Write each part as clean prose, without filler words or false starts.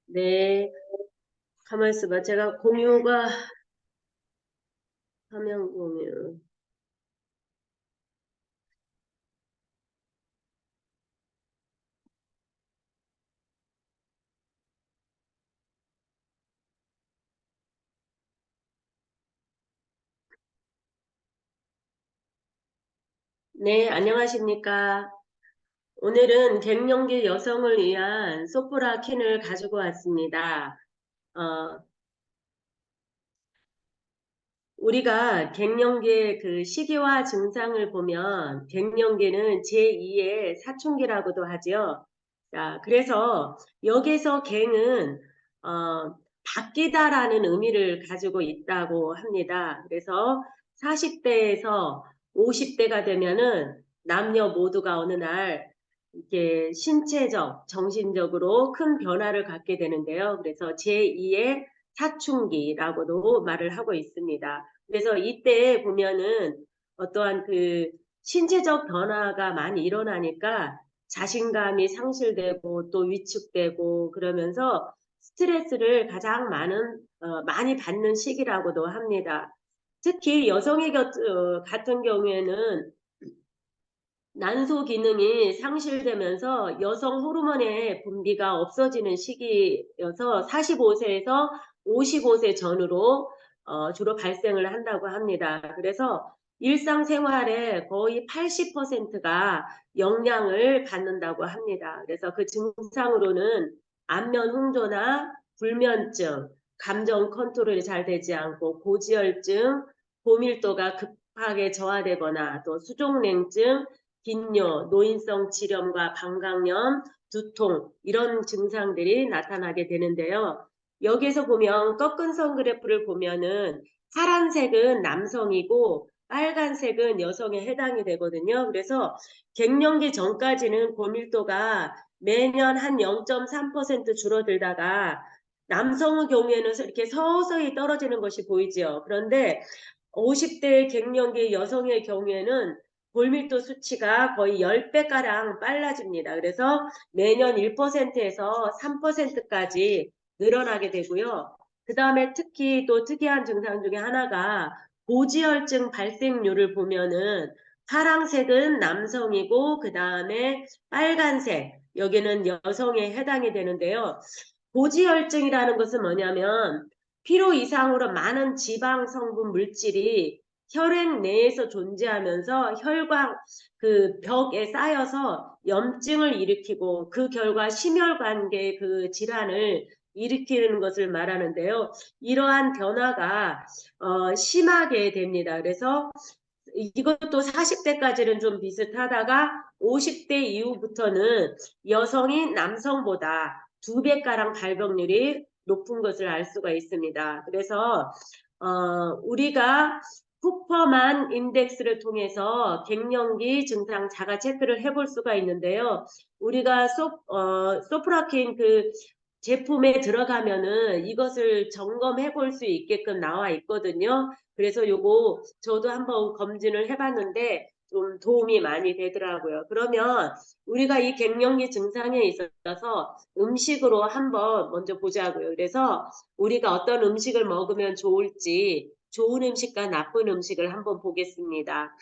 네, 가만 있어봐. 제가 화면 공유. 네, 안녕하십니까. 오늘은 갱년기 여성을 위한 소프라 킨을 가지고 왔습니다. 어, 우리가 갱년기의 그 시기와 증상을 보면 갱년기는 제2의 사춘기라고도 하죠. 자, 그래서 여기서 갱은 바뀌다라는 의미를 가지고 있다고 합니다. 그래서 40대에서 50대가 되면은 남녀 모두가 어느 날 이렇게 신체적, 정신적으로 큰 변화를 갖게 되는데요. 그래서 제2의 사춘기라고도 말을 하고 있습니다. 그래서 이때 보면은 어떠한 그 신체적 변화가 많이 일어나니까 자신감이 상실되고 또 위축되고 그러면서 스트레스를 가장 많이 받는 시기라고도 합니다. 특히 여성의 같은 경우에는 난소 기능이 상실되면서 여성 호르몬의 분비가 없어지는 시기여서 45세에서 55세 전후로 주로 발생을 한다고 합니다. 그래서 일상생활의 거의 80%가 영향을 받는다고 합니다. 그래서 그 증상으로는 안면 홍조나 불면증, 감정 컨트롤이 잘 되지 않고 고지혈증, 고밀도가 급하게 저하되거나 또 수족냉증, 빈뇨, 노인성 질염과 방광염, 두통 이런 증상들이 나타나게 되는데요. 여기서 보면 꺾은 선 그래프를 보면은 파란색은 남성이고 빨간색은 여성에 해당이 되거든요. 그래서 갱년기 전까지는 고밀도가 매년 한 0.3% 줄어들다가 남성의 경우에는 이렇게 서서히 떨어지는 것이 보이죠. 그런데 50대 갱년기 여성의 경우에는 골밀도 수치가 거의 10배가량 빨라집니다. 그래서 매년 1%에서 3%까지 늘어나게 되고요. 그 다음에 특히 또 특이한 증상 중에 하나가 고지혈증 발생률을 보면은 파란색은 남성이고 그 다음에 빨간색 여기는 여성에 해당이 되는데요. 고지혈증이라는 것은 뭐냐면 필요 이상으로 많은 지방 성분 물질이 혈액 내에서 존재하면서 혈관 그 벽에 쌓여서 염증을 일으키고 그 결과 심혈관계 그 질환을 일으키는 것을 말하는데요. 이러한 변화가 심하게 됩니다. 그래서 이것도 40대까지는 좀 비슷하다가 50대 이후부터는 여성이 남성보다 2배가량 발병률이 높은 것을 알 수가 있습니다. 그래서 우리가 쿠퍼만 인덱스를 통해서 갱년기 증상 자가 체크를 해볼 수가 있는데요. 우리가 소프라킨 그 제품에 들어가면은 이것을 점검해 볼 수 있게끔 나와 있거든요. 그래서 요거 저도 한번 검진을 해봤는데 좀 도움이 많이 되더라고요. 그러면 우리가 이 갱년기 증상에 있어서 음식으로 한번 먼저 보자고요. 그래서 우리가 어떤 음식을 먹으면 좋을지 좋은 음식과 나쁜 음식을 한번 보겠습니다.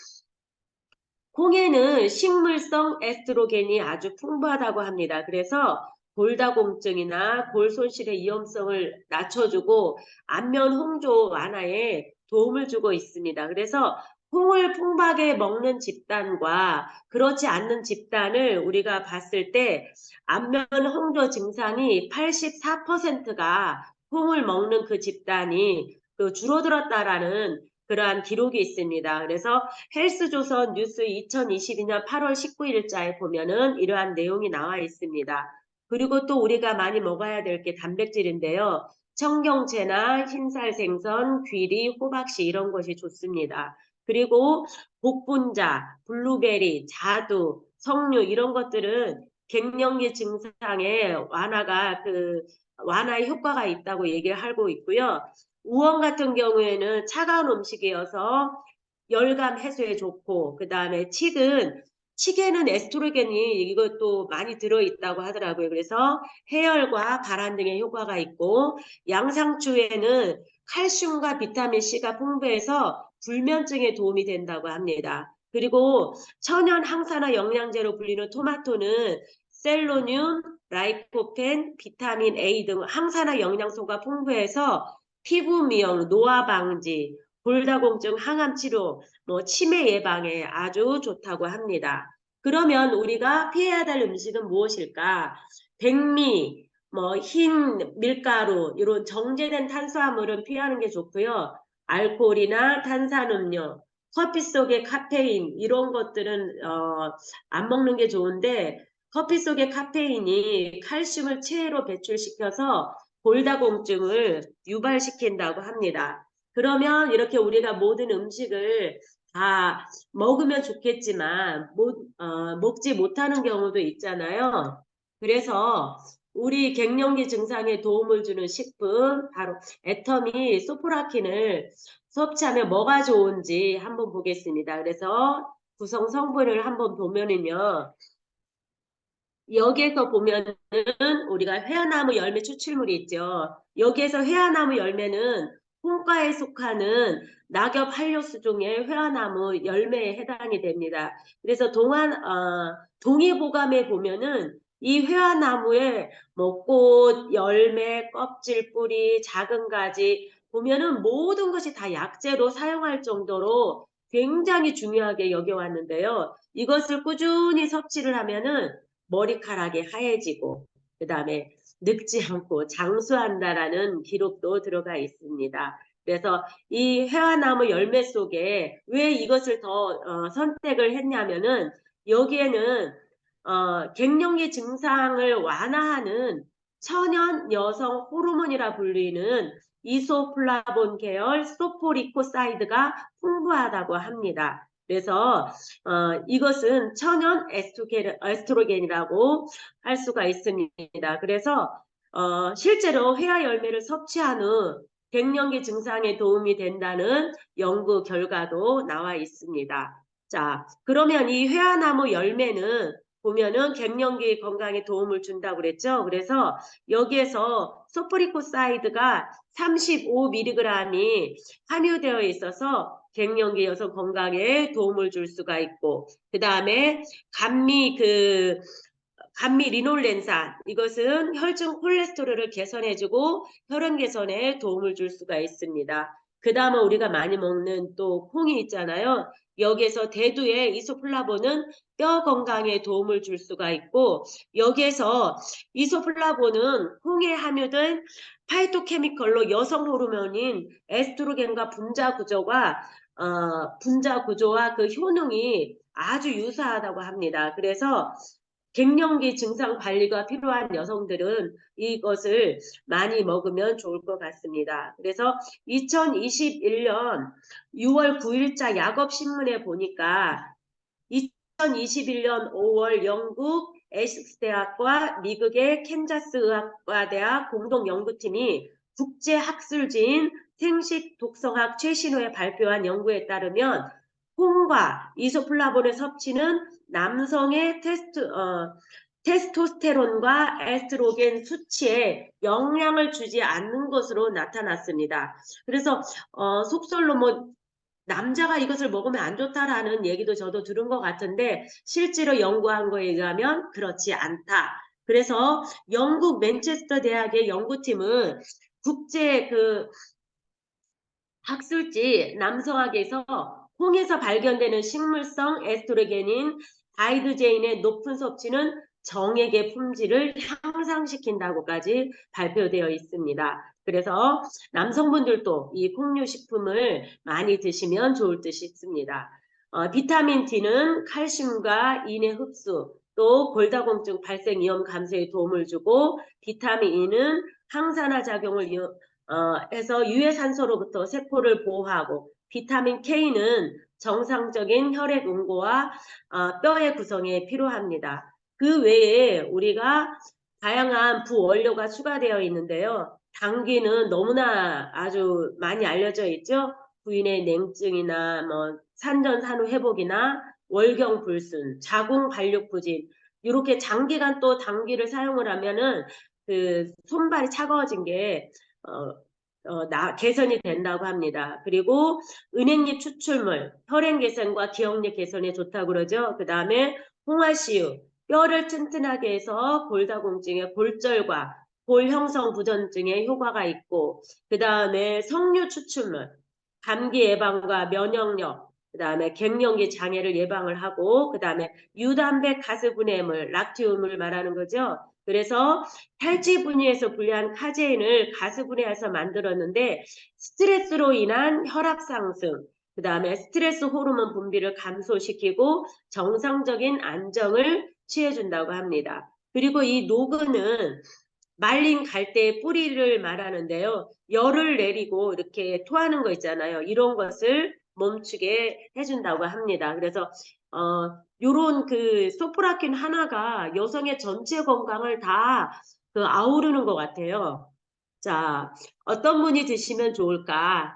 콩에는 식물성 에스트로겐이 아주 풍부하다고 합니다. 그래서 골다공증이나 골 손실의 위험성을 낮춰주고 안면 홍조 완화에 도움을 주고 있습니다. 그래서 콩을 풍부하게 먹는 집단과 그렇지 않는 집단을 우리가 봤을 때 안면 홍조 증상이 84%가 콩을 먹는 그 집단이 줄어들었다라는 그러한 기록이 있습니다. 그래서 헬스조선 뉴스 2022년 8월 19일자에 보면은 이러한 내용이 나와 있습니다. 그리고 또 우리가 많이 먹어야 될 게 단백질인데요. 청경채나 흰살 생선, 귀리, 호박씨 이런 것이 좋습니다. 그리고 복분자, 블루베리, 자두, 석류 이런 것들은 갱년기 증상의 완화의 효과가 있다고 얘기를 하고 있고요. 우엉 같은 경우에는 차가운 음식이어서 열감 해소에 좋고 그 다음에 칡은 칡에는 에스트로겐이 이것도 많이 들어있다고 하더라고요. 그래서 해열과 발한 등의 효과가 있고, 양상추에는 칼슘과 비타민 C가 풍부해서 불면증에 도움이 된다고 합니다. 그리고 천연 항산화 영양제로 불리는 토마토는 셀로늄, 라이코펜, 비타민 A 등 항산화 영양소가 풍부해서 피부 미용, 노화 방지, 골다공증 항암 치료, 치매 예방에 아주 좋다고 합니다. 그러면 우리가 피해야 될 음식은 무엇일까? 백미, 흰 밀가루, 이런 정제된 탄수화물은 피하는 게 좋고요. 알코올이나 탄산음료, 커피 속의 카페인, 이런 것들은, 안 먹는 게 좋은데, 커피 속의 카페인이 칼슘을 체외로 배출시켜서 골다공증을 유발시킨다고 합니다. 그러면 이렇게 우리가 모든 음식을 다 먹으면 좋겠지만 먹지 못하는 경우도 있잖아요. 그래서 우리 갱년기 증상에 도움을 주는 식품 바로 애터미 소프라킨을 섭취하면 뭐가 좋은지 한번 보겠습니다. 그래서 구성 성분을 한번 보면은요. 여기에서 보면은 우리가 회화나무 열매 추출물이 있죠. 여기에서 회화나무 열매는 홍과에 속하는 낙엽 한료수 중에 회화나무 열매에 해당이 됩니다. 그래서 동의보감에 보면은 이 회화나무의 꽃, 열매, 껍질, 뿌리, 작은 가지 보면은 모든 것이 다 약재로 사용할 정도로 굉장히 중요하게 여겨왔는데요. 이것을 꾸준히 섭취를 하면은 머리카락이 하얘지고 그 다음에 늙지 않고 장수한다라는 기록도 들어가 있습니다. 그래서 이 회화나무 열매 속에 왜 이것을 더 선택을 했냐면은 여기에는 갱년기 증상을 완화하는 천연 여성 호르몬이라 불리는 이소플라본 계열 소포리코사이드가 풍부하다고 합니다. 그래서 이것은 천연 에스트로겐이라고 할 수가 있습니다. 그래서 실제로 회화 열매를 섭취한 후 갱년기 증상에 도움이 된다는 연구 결과도 나와 있습니다. 자, 그러면 이 회화나무 열매는 보면은 갱년기 건강에 도움을 준다고 그랬죠. 그래서 여기에서 소프리코사이드가 35mg이 함유되어 있어서 갱년기 여성 건강에 도움을 줄 수가 있고, 그 다음에 감미 리놀렌산, 이것은 혈중 콜레스테롤을 개선해주고 혈흔 개선에 도움을 줄 수가 있습니다. 그 다음에 우리가 많이 먹는 또 콩이 있잖아요. 여기에서 대두의 이소플라본은 뼈 건강에 도움을 줄 수가 있고, 여기에서 이소플라본은 콩에 함유된 파이토케미컬로 여성 호르몬인 에스트로겐과 분자 구조와 그 효능이 아주 유사하다고 합니다. 그래서 갱년기 증상 관리가 필요한 여성들은 이것을 많이 먹으면 좋을 것 같습니다. 그래서 2021년 6월 9일자 야겁신문에 보니까 2021년 5월 영국 에식스 대학과 미국의 캔자스 의학과대학 공동 연구팀이 국제학술지인 생식 독성학 최신호에 발표한 연구에 따르면 콩과 이소플라본의 섭취는 남성의 테스토스테론과 에스트로겐 수치에 영향을 주지 않는 것으로 나타났습니다. 그래서 속설로 남자가 이것을 먹으면 안 좋다라는 얘기도 저도 들은 것 같은데 실제로 연구한 거에 의하면 그렇지 않다. 그래서 영국 맨체스터 대학의 연구팀은 국제 학술지 남성학에서 콩에서 발견되는 식물성 에스트로겐인 다이드제인의 높은 섭취는 정액의 품질을 향상시킨다고까지 발표되어 있습니다. 그래서 남성분들도 이 콩류식품을 많이 드시면 좋을 듯 싶습니다. 비타민 D는 칼슘과 인의 흡수, 또 골다공증 발생 위험 감소에 도움을 주고 비타민 E는 항산화 작용을 해서 유해산소로부터 세포를 보호하고 비타민 K는 정상적인 혈액 응고와 뼈의 구성에 필요합니다. 그 외에 우리가 다양한 부원료가 추가되어 있는데요. 당귀는 너무나 아주 많이 알려져 있죠. 부인의 냉증이나 산전 산후 회복이나 월경불순, 자궁발육부진 이렇게 장기간 또 당귀를 사용을 하면은 그 손발이 차가워진 게 개선이 된다고 합니다. 그리고 은행잎 추출물, 혈행 개선과 기억력 개선에 좋다고 그러죠. 그 다음에 홍화씨유, 뼈를 튼튼하게 해서 골다공증의 골절과 골 형성 부전증에 효과가 있고, 그 다음에 석류 추출물, 감기 예방과 면역력, 그 다음에 갱년기 장애를 예방을 하고, 그 다음에 유단백 가스분해물, 락티움을 말하는 거죠. 그래서 탈지 분해에서 분리한 카제인을 가스 분해해서 만들었는데 스트레스로 인한 혈압 상승, 그 다음에 스트레스 호르몬 분비를 감소시키고 정상적인 안정을 취해준다고 합니다. 그리고 이 노그는 말린 갈대의 뿌리를 말하는데요. 열을 내리고 이렇게 토하는 거 있잖아요. 이런 것을 멈추게 해준다고 합니다. 그래서 요런 그 소프라킨 하나가 여성의 전체 건강을 다 그 아우르는 것 같아요. 자, 어떤 분이 드시면 좋을까?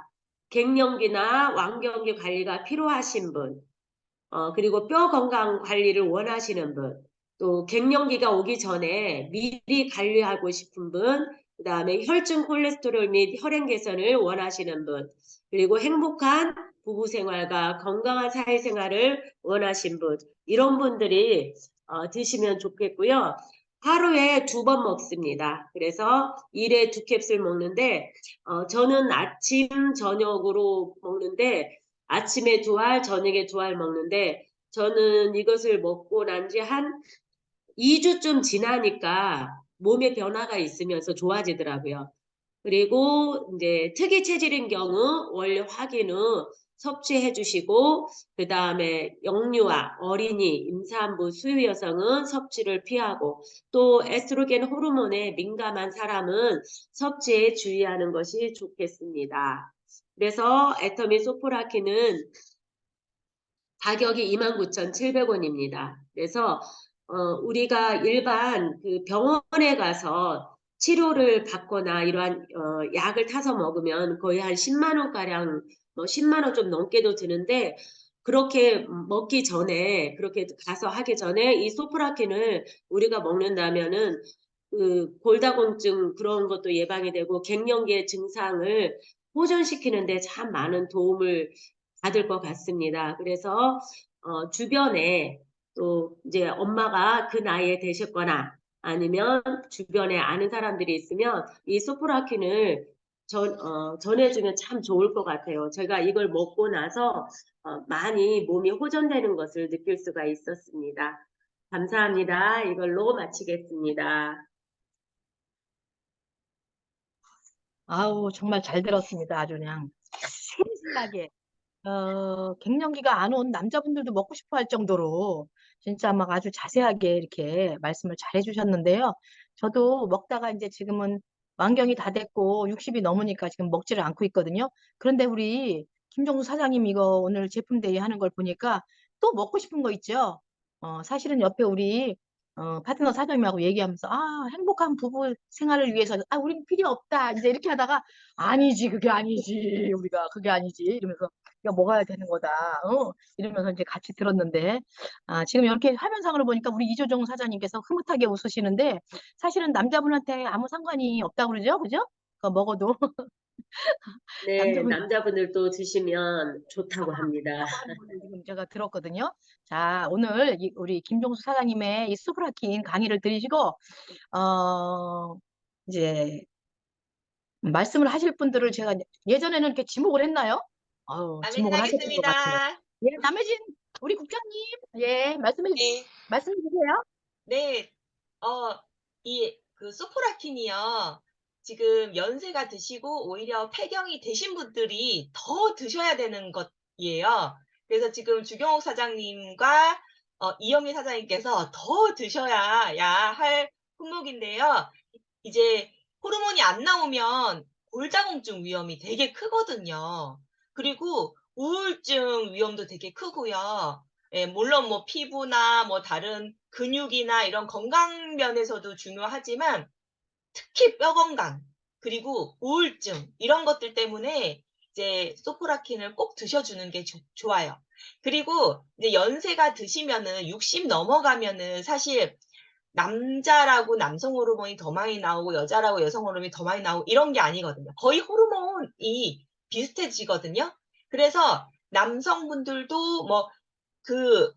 갱년기나 완경기 관리가 필요하신 분, 그리고 뼈 건강 관리를 원하시는 분, 또 갱년기가 오기 전에 미리 관리하고 싶은 분, 그 다음에 혈중 콜레스테롤 및 혈행 개선을 원하시는 분, 그리고 행복한 부부 생활과 건강한 사회생활을 원하신 분, 이런 분들이 드시면 좋겠고요. 하루에 2번 먹습니다. 그래서 1회 2캡슐 먹는데 저는 아침, 저녁으로 먹는데 아침에 2알, 저녁에 2알 먹는데 저는 이것을 먹고 난 지 한 2주쯤 지나니까 몸에 변화가 있으면서 좋아지더라고요. 그리고 이제 특이 체질인 경우 원래 확인 후 섭취해 주시고 그 다음에 영유아, 어린이, 임산부, 수유 여성은 섭취를 피하고 또 에스트로겐 호르몬에 민감한 사람은 섭취에 주의하는 것이 좋겠습니다. 그래서 애터미 소프라키는 가격이 29,700원입니다. 그래서 우리가 일반 그 병원에 가서 치료를 받거나 이러한 약을 타서 먹으면 거의 한 10만 원가량, 10만 원 좀 넘게도 드는데 그렇게 먹기 전에 그렇게 가서 하기 전에 이 소프라킨을 우리가 먹는다면은 그 골다공증 그런 것도 예방이 되고 갱년기의 증상을 호전시키는데 참 많은 도움을 받을 것 같습니다. 그래서 주변에 또 이제 엄마가 그 나이에 되셨거나 아니면 주변에 아는 사람들이 있으면 이 소프라킨을 전해주면 참 좋을 것 같아요. 제가 이걸 먹고 나서 많이 몸이 호전되는 것을 느낄 수가 있었습니다. 감사합니다. 이걸로 마치겠습니다. 아우, 정말 잘 들었습니다. 아주 그냥 세심하게. 갱년기가 안 온 남자분들도 먹고 싶어 할 정도로 진짜 막 아주 자세하게 이렇게 말씀을 잘 해주셨는데요. 저도 먹다가 이제 지금은 만경이 다 됐고 60이 넘으니까 지금 먹지를 않고 있거든요. 그런데 우리 김종수 사장님 이거 오늘 제품 대회 하는 걸 보니까 또 먹고 싶은 거 있죠? 사실은 옆에 우리 파트너 사장님하고 얘기하면서 행복한 부부 생활을 위해서 우린 필요 없다 이제 이렇게 하다가 아니지 그게 아니지 우리가 그게 아니지 이러면서 이거 먹어야 되는 거다. 이러면서 이제 같이 들었는데, 지금 이렇게 화면상으로 보니까 우리 이조정 사장님께서 흐뭇하게 웃으시는데, 사실은 남자분한테 아무 상관이 없다고 그러죠? 그죠? 그거 먹어도. 네, 남자분 남자분들도 드시면 좋다고 합니다. 하고 하는 거를 지금 제가 들었거든요. 자, 오늘 우리 김종수 사장님의 이 수브라킨 강의를 들으시고, 이제 말씀을 하실 분들을 제가 예전에는 이렇게 지목을 했나요? 남해진 지목을 하셨던 것 같아요. 하겠습니다. 예, 남혜진 우리 국장님, 예, 네, 말씀해 주세요. 네. 그 소포라킨이요. 지금 연세가 드시고 오히려 폐경이 되신 분들이 더 드셔야 되는 것이에요. 그래서 지금 주경옥 사장님과 이영희 사장님께서 더 드셔야 할 품목인데요. 이제 호르몬이 안 나오면 골다공증 위험이 되게 크거든요. 그리고 우울증 위험도 되게 크고요. 예, 물론 뭐 피부나 뭐 다른 근육이나 이런 건강 면에서도 중요하지만 특히 뼈 건강 그리고 우울증 이런 것들 때문에 이제 소포라킨을 꼭 드셔주는 게 좋아요. 그리고 이제 연세가 드시면은 60 넘어가면은 사실 남자라고 남성 호르몬이 더 많이 나오고 여자라고 여성 호르몬이 더 많이 나오고 이런 게 아니거든요. 거의 호르몬이 비슷해지거든요. 그래서 남성분들도 뭐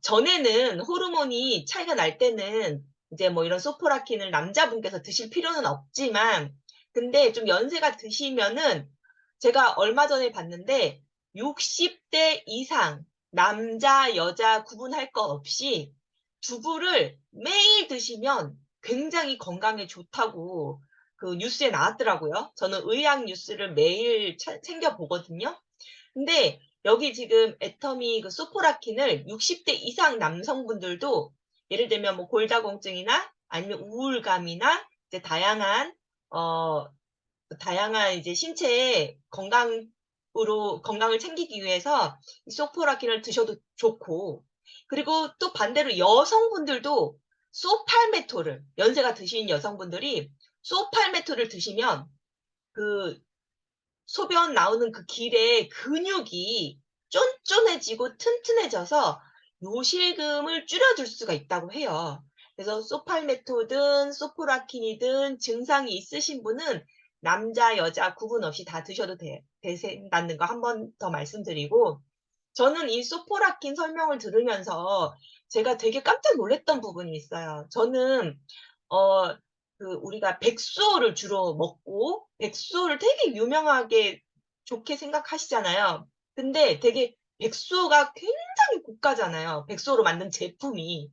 전에는 호르몬이 차이가 날 때는 이제 뭐 이런 소포라킨을 남자분께서 드실 필요는 없지만, 근데 좀 연세가 드시면은 제가 얼마 전에 봤는데 60대 이상 남자, 여자 구분할 거 없이 두부를 매일 드시면 굉장히 건강에 좋다고 뉴스에 나왔더라고요. 저는 의학 뉴스를 매일 챙겨 보거든요. 근데 여기 지금 애터미 소포라킨을 60대 이상 남성분들도 예를 들면 뭐 골다공증이나 아니면 우울감이나 이제 어 다양한 이제 신체의 건강을 챙기기 위해서 이 소포라킨을 드셔도 좋고, 그리고 또 반대로 여성분들도 소팔메토를, 연세가 드신 여성분들이 소팔메토를 드시면 그 소변 나오는 그 길에 근육이 쫀쫀해지고 튼튼해져서 요실금을 줄여줄 수가 있다고 해요. 그래서 소팔메토든 소포라킨이든 증상이 있으신 분은 남자, 여자 구분 없이 다 드셔도 된다는 거 한 번 더 말씀드리고, 저는 이 소포라킨 설명을 들으면서 제가 되게 깜짝 놀랐던 부분이 있어요. 저는 어 우리가 백수호를 주로 먹고 백수호를 되게 유명하게 좋게 생각하시잖아요. 근데 되게 백수호가 굉장히 고가잖아요. 백수호로 만든 제품이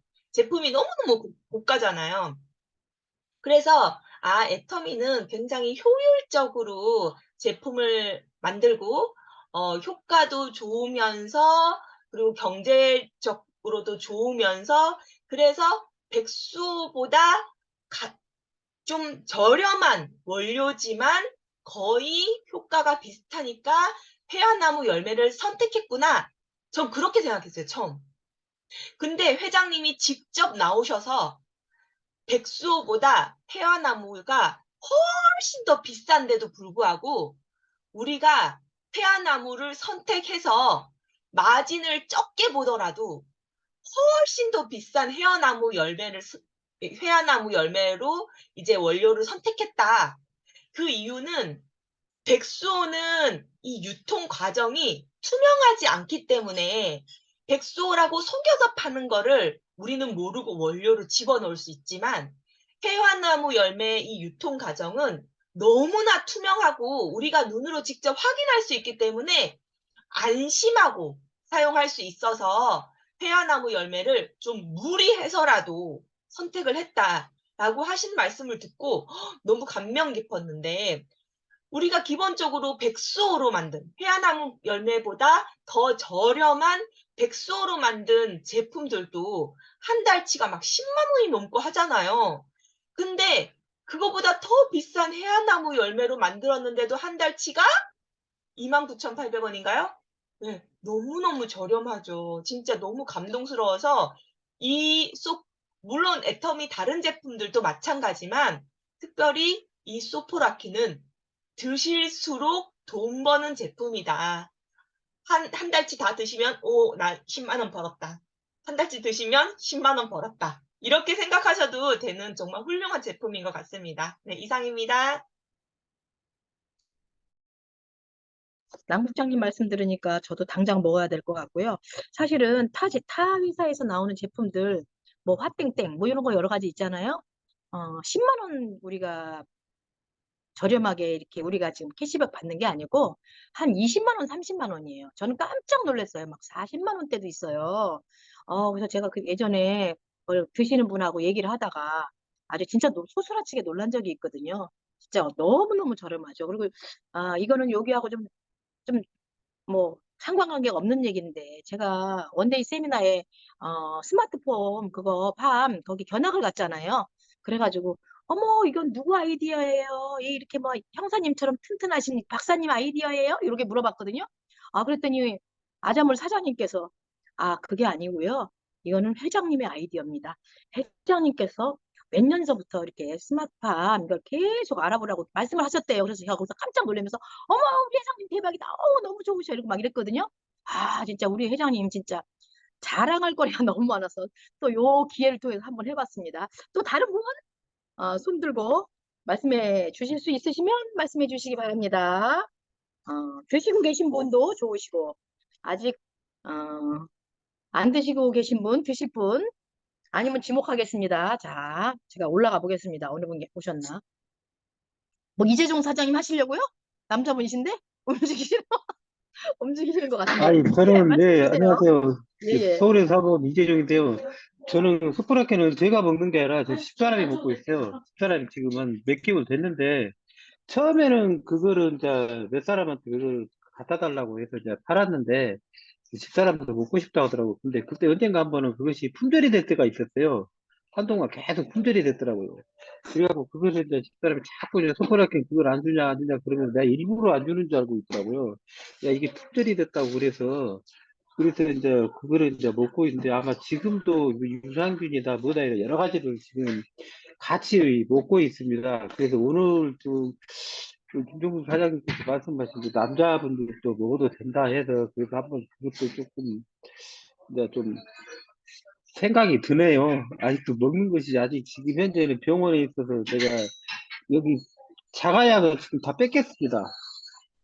너무너무 고가잖아요. 그래서 애터미는 굉장히 효율적으로 제품을 만들고 효과도 좋으면서, 그리고 경제적으로도 좋으면서, 그래서 백수보다 좀 저렴한 원료지만 거의 효과가 비슷하니까 '회화나무 열매를 선택했구나.' 전 그렇게 생각했어요, 처음. 근데 회장님이 직접 나오셔서 백수호보다 회화나무가 훨씬 더 비싼데도 불구하고 우리가 회화나무를 선택해서 마진을 적게 보더라도 훨씬 더 비싼 회화나무 열매로 이제 원료를 선택했다. 그 이유는 백수호는 이 유통 과정이 투명하지 않기 때문에 백수호라고 속여서 파는 거를 우리는 모르고 원료로 집어넣을 수 있지만, 회화나무 열매의 이 유통 과정은 너무나 투명하고 우리가 눈으로 직접 확인할 수 있기 때문에 안심하고 사용할 수 있어서 회화나무 열매를 좀 무리해서라도 선택을 했다라고 하신 말씀을 듣고 너무 감명 깊었는데, 우리가 기본적으로 백수호로 만든 회화나무 열매보다 더 저렴한 백수호로 만든 제품들도 한 달치가 막 10만 원이 넘고 하잖아요. 근데 그거보다 더 비싼 회화나무 열매로 만들었는데도 한 달치가 29,800 원인가요? 네. 너무너무 저렴하죠. 진짜 너무 감동스러워서 이 물론 애터미 다른 제품들도 마찬가지만 특별히 이 소포라키는 드실수록 돈 버는 제품이다. 한 달치 다 드시면 '오 나 10만 원 벌었다.' 한 달치 드시면 10만 원 벌었다. 이렇게 생각하셔도 되는 정말 훌륭한 제품인 것 같습니다. 네, 이상입니다. 남 국장님 말씀 들으니까 저도 당장 먹어야 될 것 같고요. 사실은 타 회사에서 나오는 제품들, 뭐 화땡땡, 뭐 이런 거 여러 가지 있잖아요. 10만 원 우리가 저렴하게 이렇게 우리가 지금 캐시백 받는 게 아니고 한 20만 원, 30만 원이에요. 저는 깜짝 놀랐어요. 막 40만 원대도 있어요. 그래서 제가 그 예전에 그걸 드시는 분하고 얘기를 하다가 아주 진짜 소스라치게 놀란 적이 있거든요. 진짜 너무너무 저렴하죠. 그리고 이거는 여기하고 좀 뭐 상관관계가 없는 얘기인데, 제가 원데이 세미나에 스마트폰 그거 밤 거기 견학을 갔잖아요. 그래 가지고 "어머 이건 누구 아이디어예요? 이렇게 뭐 형사님처럼 튼튼하신 박사님 아이디어예요?" 이렇게 물어봤거든요. 그랬더니 아자몰 사장님께서 그게 아니고요. 이거는 회장님의 아이디어입니다. 회장님께서 몇 년서부터 이렇게 스마트팜 이걸 계속 알아보라고 말씀을 하셨대요. 그래서 제가 거기서 깜짝 놀라면서 "어머 회장님 대박이다. 어우 너무 좋으셔." 이러고 막 이랬거든요. 진짜 우리 회장님 진짜 자랑할 거리가 너무 많아서 또 요 기회를 통해서 한번 해봤습니다. 또 다른 분 손 들고 말씀해 주실 수 있으시면 말씀해 주시기 바랍니다. 드시고 계신 분도 좋으시고 아직 어, 안 드시고 계신 분, 드실 분 아니면 지목하겠습니다. 자, 제가 올라가 보겠습니다. 어느 분 오셨나? 뭐 이재종 사장님 하시려고요? 남자분이신데 움직이시는 움직이시는 것 같은데. 아니, 네, 저는, 말씀해 네, 주세요. 안녕하세요. 예예. 서울에 사고 이재종인데요. 저는 소프라켄을 제가 먹는 게 아니라 저 집사람이 먹고 있어요. 집사람이 지금 한 몇 개월 됐는데, 처음에는 그거를 이제 몇 사람한테 그걸 갖다 달라고 해서 이제 팔았는데, 집사람도 먹고 싶다고 하더라고. 근데 그때 언젠가 한 번은 그것이 품절이 될 때가 있었어요. 한동안 계속 품절이 됐더라고요. 그래갖고 그것을 이제 집사람이 자꾸 이제 소프라켄 그걸 안 주냐, 안 주냐 그러면 내가 일부러 안 주는 줄 알고 있더라고요. 야, 이게 품절이 됐다고 그래서 이제 그거를 이제 먹고 있는데 아마 지금도 유산균이다 뭐다 이런 여러 가지를 지금 같이 먹고 있습니다. 그래서 오늘 그 김종국 사장님께서 말씀하신 그 남자분들도 먹어도 된다 해서 그래서 한번 그것도 조금 이제 좀 생각이 드네요. 아직도 먹는 것이 아직 지금 현재는 병원에 있어서 제가 여기 자가약을 지금 다 뺏겼습니다.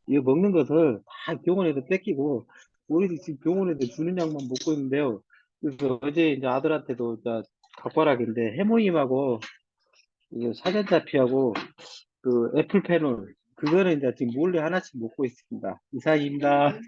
이거 먹는 것을 다 병원에서 뺏기고 우리도 지금 병원에서 주는 약만 먹고 있는데요. 그래서 어제 이제 아들한테도 이제 각과락인데 해모임하고 이거 사전자피하고 그 애플페놀 그거는 이제 지금 몰래 하나씩 먹고 있습니다. 이상입니다. 예,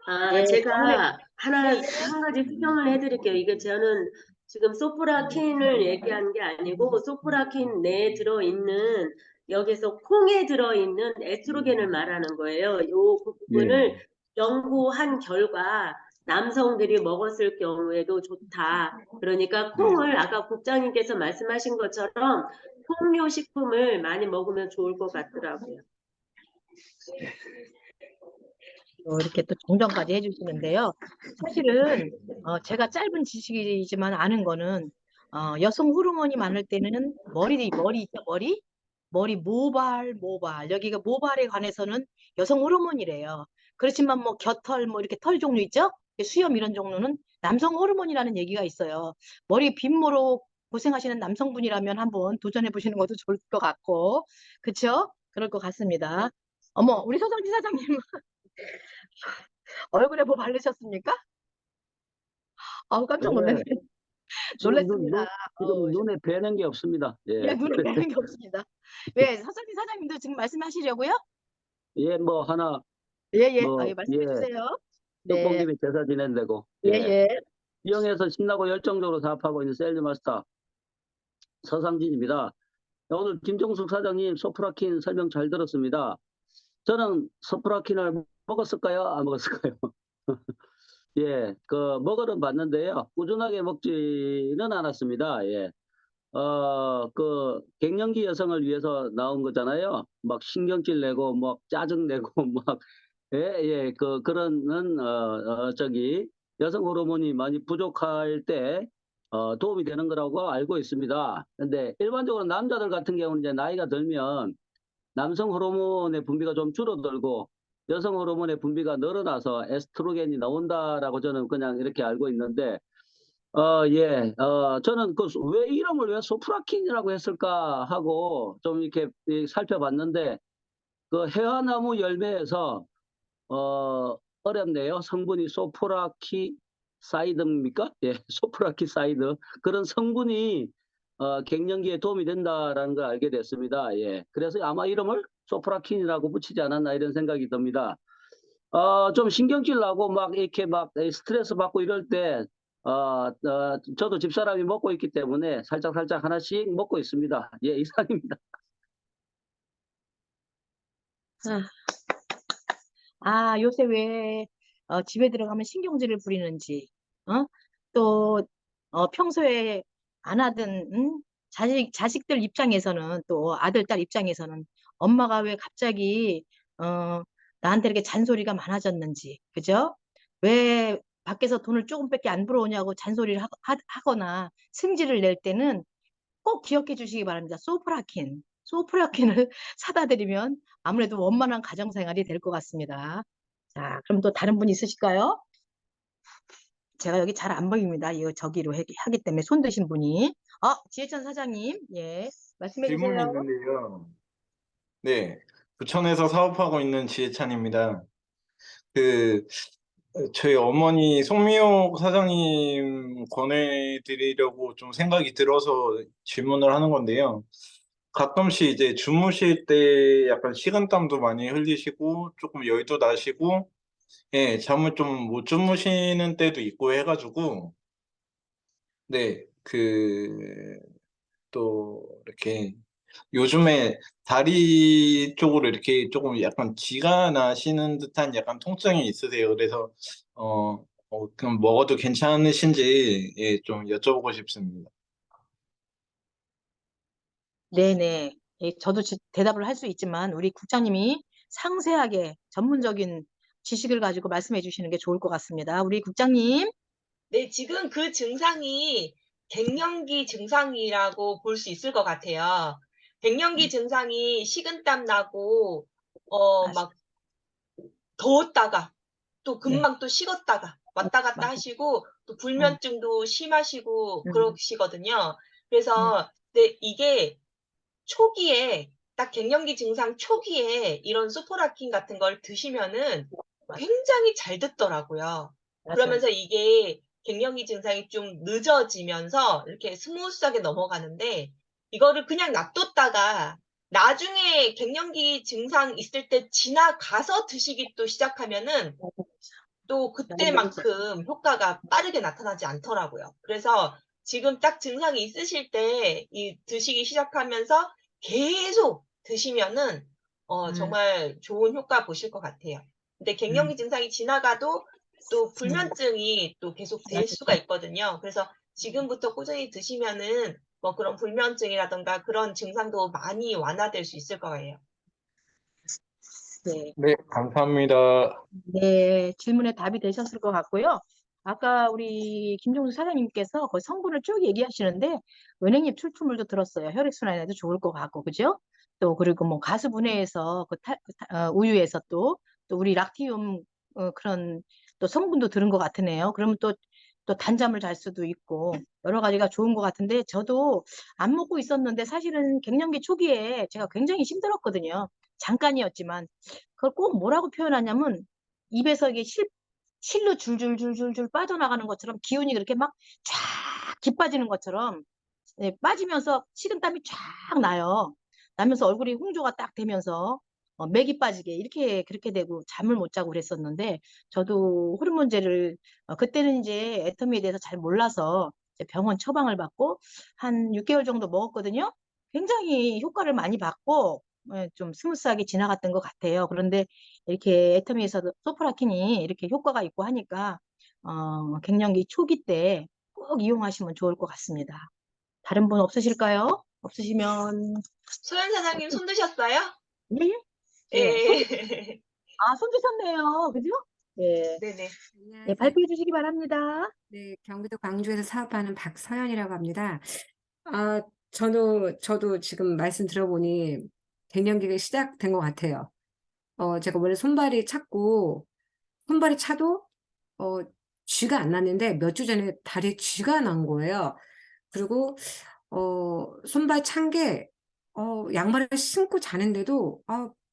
병원에 제가 한 가지 수정을 해드릴게요. 이게 저는 지금 소프라킨을 얘기한 게 아니고 소프라킨 내에 들어있는 여기서 콩에 들어있는 에스트로겐을 말하는 거예요. 그 부분을 예, 연구한 결과 남성들이 먹었을 경우에도 좋다. 그러니까 네. 콩을 아까 국장님께서 말씀하신 것처럼 콩류 식품을 많이 먹으면 좋을 것 같더라고요. 이렇게 또 정정까지 해주시는데요. 사실은 제가 짧은 지식이지만 아는 거는 여성 호르몬이 많을 때는 머리 있죠, 머리 모발 여기가 모발에 관해서는 여성 호르몬이래요. 그렇지만 뭐 겨털 뭐 이렇게 털 종류 있죠? 수염 이런 종류는 남성 호르몬이라는 얘기가 있어요. 머리 빈모로 고생하시는 남성분이라면 한번 도전해 보시는 것도 좋을 것 같고, 그쵸? 그럴 것 같습니다. 어머, 우리 서정지 사장님 얼굴에 뭐 바르셨습니까? 아우 깜짝 놀랐네. 예, 지금 놀랐습니다. 지금 눈에 뵈는 게 없습니다. 예, 예. 눈에 뵈는 게 없습니다. 왜 서정지 사장님도 지금 말씀하시려고요? 예, 뭐 하나 예. 뭐 말씀해 예, 주세요. 네. 떡볶이에 제사 지낸다고. 예. 예. 시영에서 신나고 열정적으로 사업하고 있는 셀즈 마스터 서상진입니다. 오늘 김종숙 사장님 소프라킨 설명 잘 들었습니다. 저는 소프라킨을 먹었을까요? 안 먹었을까요? 예, 먹어는 봤는데요. 꾸준하게 먹지는 않았습니다. 예. 갱년기 여성을 위해서 나온 거잖아요. 막 신경질 내고, 막 짜증 내고, 막, 그런, 여성 호르몬이 많이 부족할 때, 도움이 되는 거라고 알고 있습니다. 근데 일반적으로 남자들 같은 경우는 이제 나이가 들면 남성 호르몬의 분비가 좀 줄어들고, 여성 호르몬의 분비가 늘어나서 에스트로겐이 나온다라고 저는 그냥 이렇게 알고 있는데, 저는 왜 이름을 왜 소프라킨이라고 했을까 하고 좀 이렇게 살펴봤는데, 그 해화나무 열매에서, 어렵네요. 성분이 소프라키 사이드입니까? 예, 소프라키 사이드. 그런 성분이, 갱년기에 도움이 된다라는 걸 알게 됐습니다. 예. 그래서 아마 이름을 소프라킨이라고 붙이지 않았나 이런 생각이 듭니다. 좀 신경질 나고 막 이렇게 막 스트레스 받고 이럴 때, 저도 집사람이 먹고 있기 때문에 살짝 하나씩 먹고 있습니다. 예, 이상입니다. 요새 왜 집에 들어가면 신경질을 부리는지, 또 평소에 안 하던 자식들 입장에서는 또 아들, 딸 입장에서는 엄마가 왜 갑자기 나한테 이렇게 잔소리가 많아졌는지, 그죠? 왜 밖에서 돈을 조금밖에 안 불어오냐고 잔소리를 하거나 승질을 낼 때는 꼭 기억해 주시기 바랍니다. 소프라킨. 소프라킨을 사다 드리면 아무래도 원만한 가정생활이 될 것 같습니다. 자, 그럼 또 다른 분 있으실까요? 제가 여기 잘 안 보입니다. 이거 저기로 하기 때문에 손 드신 분이. 지혜천 사장님, 예, 말씀해 질문이 주세요. 있는데요. 네, 부천에서 사업하고 있는 지혜찬입니다. 그 저희 어머니 송미옥 사장님 권해드리려고 좀 생각이 들어서 질문을 하는 건데요. 가끔씩 이제 주무실 때 약간 식은땀도 많이 흘리시고 조금 열도 나시고 예, 잠을 좀 못 주무시는 때도 있고 해가지고 네, 또 이렇게 요즘에 다리 쪽으로 이렇게 조금 약간 쥐가 나시는 듯한 약간 통증이 있으세요. 그래서 그럼 먹어도 괜찮으신지 예, 좀 여쭤보고 싶습니다. 네네. 예, 저도 대답을 할 수 있지만 우리 국장님이 상세하게 전문적인 지식을 가지고 말씀해 주시는 게 좋을 것 같습니다. 우리 국장님. 네, 지금 그 증상이 갱년기 증상이라고 볼 수 있을 것 같아요. 갱년기 증상이 식은땀 나고, 막 더웠다가, 또 네, 금방 또 식었다가, 왔다 갔다 맞아요. 하시고, 또 음, 불면증도 심하시고 음, 그러시거든요. 음, 그래서, 네, 이게 초기에, 딱 갱년기 증상 초기에 이런 소포라킨 같은 걸 드시면은 맞아요. 굉장히 잘 듣더라고요. 맞아요. 그러면서 이게 갱년기 증상이 좀 늦어지면서 이렇게 스무스하게 넘어가는데 이거를 그냥 놔뒀다가 나중에 갱년기 증상 있을 때 지나가서 드시기 또 시작하면은 또 그때만큼 효과가 빠르게 나타나지 않더라고요. 그래서 지금 딱 증상이 있으실 때 이 드시기 시작하면서 계속 드시면은 음, 정말 좋은 효과 보실 것 같아요. 근데 음, 갱년기 증상이 지나가도 또 음, 불면증이 또 계속 될 수가 맞아요. 있거든요. 그래서 지금부터 꾸준히 드시면은 뭐 그런 불면증이라든가 그런 증상도 많이 완화될 수 있을 거예요. 네. 네, 감사합니다. 네, 질문에 답이 되셨을 것 같고요. 아까 우리 김종수 사장님께서 그 성분을 쭉 얘기하시는데 은행잎 출투물도 들었어요. 혈액순환에도 좋을 것 같고, 그죠? 또 그리고 뭐 가수분해에서 우유에서 또 우리 락티움 그런 또 성분도 들은 것 같으네요. 그러면 또 단잠을 잘 수도 있고 여러 가지가 좋은 것 같은데 저도 안 먹고 있었는데 사실은 갱년기 초기에 제가 굉장히 힘들었거든요. 잠깐이었지만 그걸 꼭 뭐라고 표현하냐면 입에서 이게 실로 줄줄줄줄줄 빠져나가는 것처럼 기운이 그렇게 막 쫙 기빠지는 것처럼 빠지면서 식은땀이 쫙 나요. 나면서 얼굴이 홍조가 딱 되면서 맥이 빠지게 이렇게 그렇게 되고 잠을 못 자고 그랬었는데 저도 호르몬제를 그때는 이제 애터미에 대해서 잘 몰라서 이제 병원 처방을 받고 한 6개월 정도 먹었거든요. 굉장히 효과를 많이 받고 좀 스무스하게 지나갔던 것 같아요. 그런데 이렇게 애터미에서도 소프라킨이 이렇게 효과가 있고 하니까 갱년기 초기 때 꼭 이용하시면 좋을 것 같습니다. 다른 분 없으실까요? 없으시면 소연 사장님 손 드셨어요? 예? 예, 예. 손 드셨네요. 그죠? 예, 네네. 예, 안녕하세요. 발표해 주시기 바랍니다. 네, 경기도 광주에서 사업하는 박서연이라고 합니다. 아, 저도 지금 말씀 들어보니 갱년기가 시작된 것 같아요. 제가 원래 손발이 찼고, 손발이 차도, 어, 쥐가 안 났는데 몇 주 전에 다리에 쥐가 난 거예요. 그리고, 손발 찬 게, 양말을 신고 자는데도,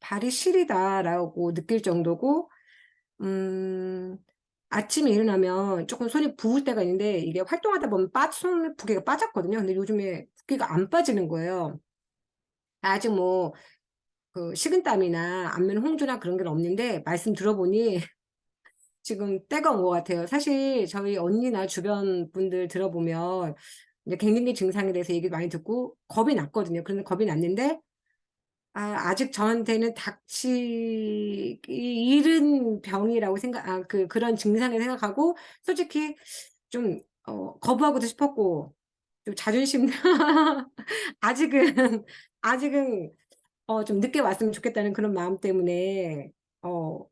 발이 시리다라고 느낄 정도고, 음, 아침에 일어나면 조금 손이 부을 때가 있는데 이게 활동하다 보면 손 붓기가 빠졌거든요. 근데 요즘에 붓기가 안 빠지는 거예요. 아직 뭐 그 식은땀이나 안면 홍조나 그런 게 없는데 말씀 들어보니 지금 때가 온 것 같아요. 사실 저희 언니나 주변 분들 들어보면 이제 갱년기 증상에 대해서 얘기 많이 듣고 겁이 났거든요. 그런데 겁이 났는데 아직 저한테는 닥치기 이른 병이라고 그런 증상을 생각하고 솔직히 좀 거부하고도 싶었고 좀 자존심 아직은 아직은 좀 늦게 왔으면 좋겠다는 그런 마음 때문에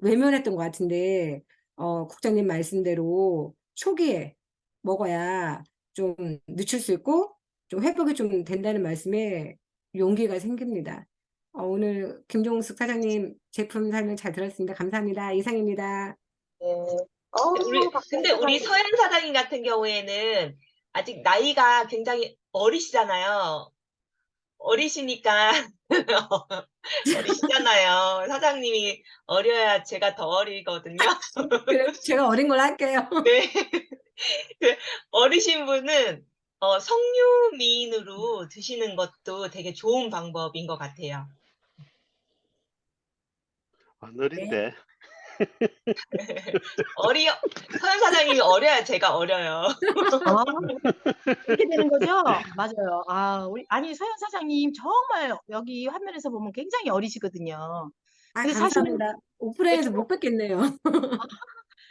외면했던 것 같은데 국장님 말씀대로 초기에 먹어야 좀 늦출 수 있고 좀 회복이 좀 된다는 말씀에 용기가 생깁니다. 오늘 김종숙 사장님 제품 설명 잘 들었습니다. 감사합니다. 이상입니다. 근데 우리 서현 사장님 같은 경우에는 아직 나이가 굉장히 어리시잖아요. 어리시니까 어리시잖아요. 사장님이 어려야 제가 더 어리거든요. 그래, 제가 어린 걸 할게요. 네. 그 어리신 분은 석류미인으로 드시는 것도 되게 좋은 방법인 것 같아요. 안 어린데. 서현 사장님이 어려야 제가 어려요. 아, 그렇게 되는 거죠? 맞아요. 아니, 서현 사장님 정말 여기 화면에서 보면 굉장히 어리시거든요. 근데 사실은 감사합니다. 오프라인에서 못 뵙겠네요.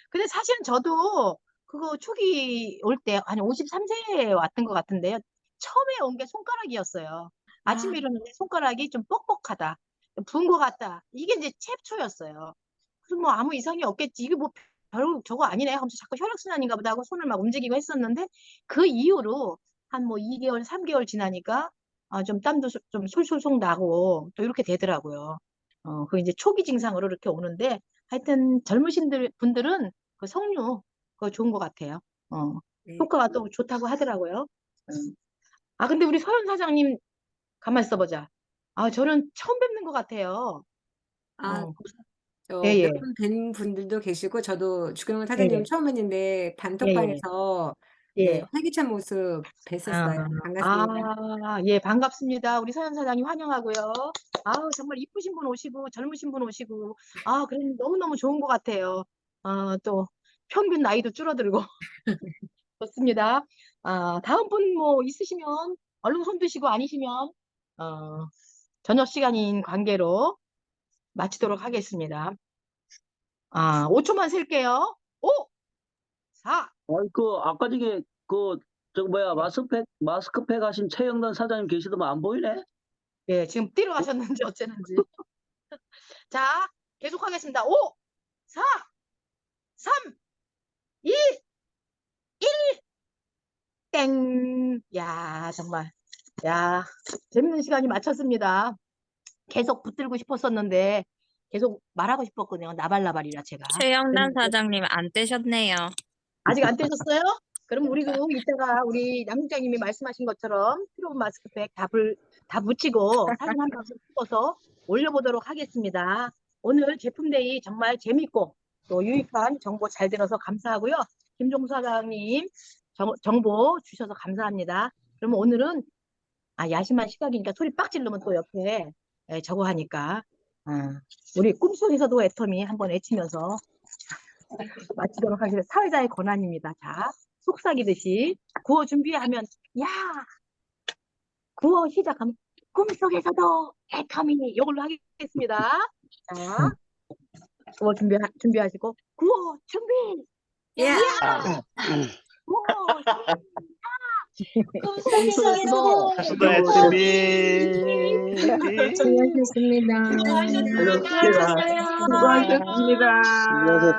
근데 사실은 저도 그거 초기 올 때 한 53세에 왔던 것 같은데요. 처음에 온 게 손가락이었어요. 아침에 일어났는데 손가락이 좀 뻑뻑하다. 부은 것 같다. 이게 이제 챕초였어요. 그래서 뭐 아무 이상이 없겠지. 이게 뭐 별 저거 아니네 하면서 자꾸 혈액순환인가 보다 하고 손을 막 움직이고 했었는데 그 이후로 한 뭐 2개월, 3개월 지나니까 좀 땀도 좀 솔솔솔 나고 또 이렇게 되더라고요. 그 이제 초기 증상으로 이렇게 오는데 하여튼 젊으신 분들은 그 석류 그거 좋은 것 같아요. 네. 효과가 또 좋다고 하더라고요. 근데 우리 서현 사장님 가만 있어보자. 저는 처음 뵙는 것 같아요. 예, 예. 몇 분 뵌 분들도 계시고 저도 주경원 예, 사장님 예. 처음 뵀는데 예, 예. 단톡방에서 네, 예. 활기찬 모습 뵀었어요. 반갑습니다. 예, 반갑습니다. 우리 서현 사장님 환영하고요. 정말 이쁘신 분 오시고, 젊으신 분 오시고, 그럼 너무너무 좋은 것 같아요. 또, 평균 나이도 줄어들고. 좋습니다. 다음 분 뭐 있으시면, 얼른 손 드시고 아니시면, 저녁 시간인 관계로 마치도록 하겠습니다. 5초만 셀게요. 5, 4, 아까 전에 마스크팩 하신 최영단 사장님 계시더만 안 보이네? 예, 지금 뛰러 가셨는지 어쩌는지. 자, 계속하겠습니다. 5, 4, 3, 2, 1, 땡. 야, 정말. 야, 재밌는 시간이 마쳤습니다. 계속 붙들고 싶었었는데, 계속 말하고 싶었거든요. 나발나발이라 제가. 최영란 그랬는데 사장님 안 떼셨네요. 아직 안 떼셨어요? 그럼 우리도 이따가 우리 남국장님이 말씀하신 것처럼 필요한 마스크팩 다 붙이고 사진 한 방씩 찍어서 올려보도록 하겠습니다. 오늘 제품데이 정말 재밌고 또 유익한 정보 잘 들어서 감사하고요. 김종수 사장님 정보 주셔서 감사합니다. 그러면 오늘은 야심한 시각이니까 소리 빡 지르면 또 옆에 저거 하니까 우리 꿈속에서도 애터미 한번 외치면서 마치도록 하겠습니다. 사회자의 권한입니다. 자, 속삭이듯이 구호 준비하면 구호 시작하면 꿈속에서도 애터미 이걸로 하겠습니다. 자, 구호 준비하시고 구호 준비. 구호 꿈속에서도 수고했습니다. 수고하셨습니다. 수고하셨습니다. 수고하셨습니다.